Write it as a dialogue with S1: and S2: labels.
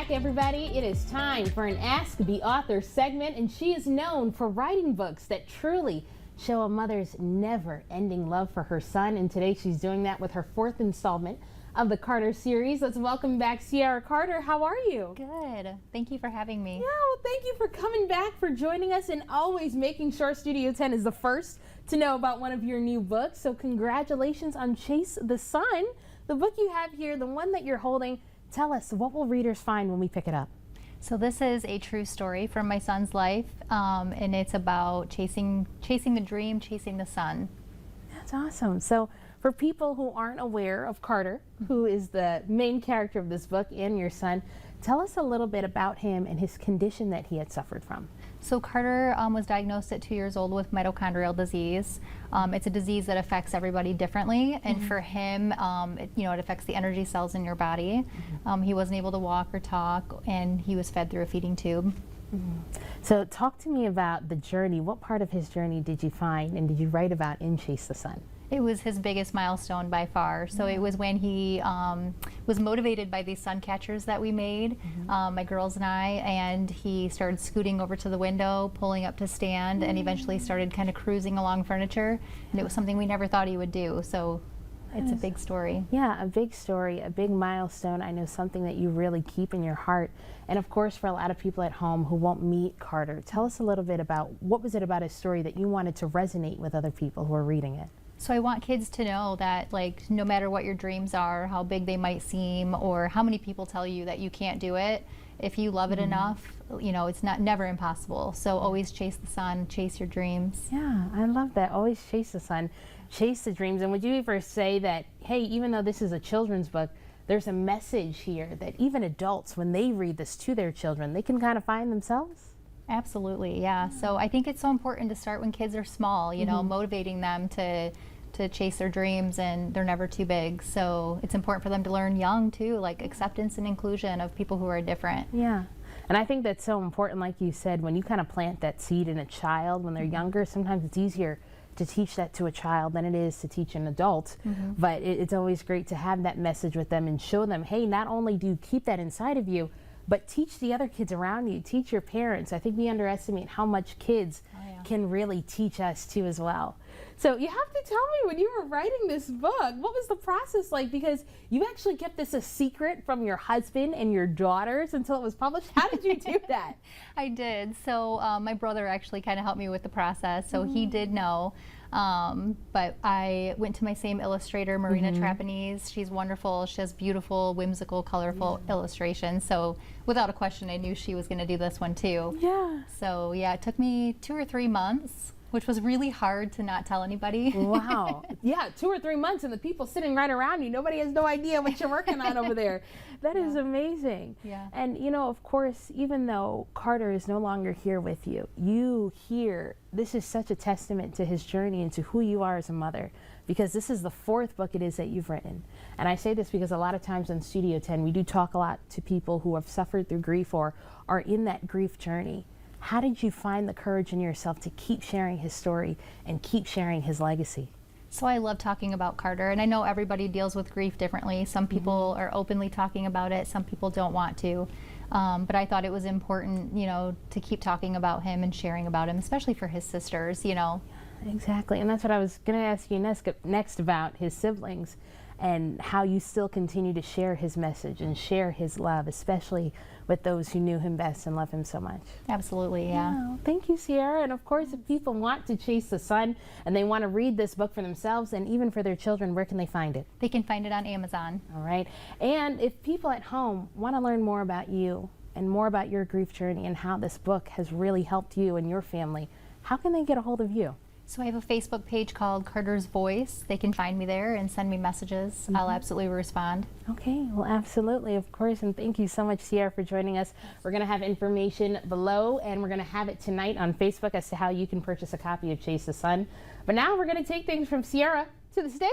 S1: back, everybody. It is time for an Ask the Author segment, and she is known for writing books that truly show a mother's never-ending love for her son, and today she's doing that with her fourth installment of the Carter series. Let's welcome back Sierra Carter. How are you?
S2: Good. Thank you for having me.
S1: Yeah, well, thank you for coming back, for joining us, and always making sure Studio 10 is the first to know about one of your new books. So congratulations on Chase the Sun. The book you have here, the one that you're holding, tell us, what will readers find when we pick it up?
S2: So this is a true story from my son's life, and it's about chasing the dream, chasing the sun.
S1: That's awesome. So for people who aren't aware of Carter, who is the main character of this book and your son, tell us a little bit about him and his condition that he had suffered from.
S2: So Carter was diagnosed at 2 years old with mitochondrial disease. It's a disease that affects everybody differently, and for him, it affects the energy cells in your body. He wasn't able to walk or talk, and he was fed through a feeding tube.
S1: So talk to me about the journey. What part of his journey did you find and did you write about in Chase the Sun?
S2: It was his biggest milestone by far. So it was when he was motivated by these sun catchers that we made, my girls and I, and he started scooting over to the window, pulling up to stand, and eventually started kind of cruising along furniture. And it was something we never thought he would do. So it's a big story. Yeah,
S1: a big story, a big milestone. I know something that you really keep in your heart. And of course, for a lot of people at home who won't meet Carter, tell us a little bit about what was it about his story that you wanted to resonate with other people who are reading it?
S2: So I want kids to know that, like, no matter what your dreams are, how big they might seem, or how many people tell you that you can't do it, if you love it enough, it's never impossible. So always chase the sun, chase your dreams.
S1: Yeah, I love that. Always chase the sun, chase the dreams. And would you ever say that, hey, even though this is a children's book, there's a message here that even adults, when they read this to their children, they can kind of find themselves?
S2: Absolutely, yeah. So I think it's so important to start when kids are small, motivating them to chase their dreams, and they're never too big. So it's important for them to learn young too, like acceptance and inclusion of people who are different.
S1: Yeah. And I think that's so important, like you said, when you kind of plant that seed in a child when they're younger, sometimes it's easier to teach that to a child than it is to teach an adult. But it's always great to have that message with them and show them, hey, not only do you keep that inside of you, but teach the other kids around you, teach your parents. I think we underestimate how much kids can really teach us too as well. So you have to tell me, when you were writing this book, what was the process like? Because you actually kept this a secret from your husband and your daughters until it was published. How did you do that?
S2: I did. So my brother actually kind of helped me with the process, so he did know. But I went to my same illustrator, Marina Trapanese. She's wonderful. She has beautiful, whimsical, colorful illustrations. So without a question, I knew she was going to do this one too.
S1: Yeah.
S2: So yeah, it took me 2 or 3 months, which was really hard to not tell anybody.
S1: Wow. Yeah, 2 or 3 months, and the people sitting right around you, nobody has no idea what you're working on over there. That is amazing.
S2: Yeah.
S1: And of course, even though Carter is no longer here with you, this is such a testament to his journey and to who you are as a mother, because this is the fourth book it is that you've written. And I say this because a lot of times on Studio 10, we do talk a lot to people who have suffered through grief or are in that grief journey. How did you find the courage in yourself to keep sharing his story and keep sharing his legacy?
S2: So I love talking about Carter, and I know everybody deals with grief differently. Some people are openly talking about it, some people don't want to. But I thought it was important, to keep talking about him and sharing about him, especially for his sisters,
S1: Exactly, and that's what I was going to ask you next about his siblings and how you still continue to share his message and share his love, especially with those who knew him best and love him so much.
S2: Absolutely, yeah.
S1: Well, thank you, Sierra. And of course, if people want to chase the sun and they want to read this book for themselves and even for their children, where can they find it?
S2: They can find it on Amazon.
S1: All right. And if people at home want to learn more about you and more about your grief journey and how this book has really helped you and your family, how can they get a hold of you?
S2: So I have a Facebook page called Carter's Voice. They can find me there and send me messages. I'll absolutely respond.
S1: Okay, well, absolutely, of course, and thank you so much, Sierra, for joining us. We're going to have information below, and we're going to have it tonight on Facebook as to how you can purchase a copy of Chase the Sun. But now we're going to take things from Sierra to the stage.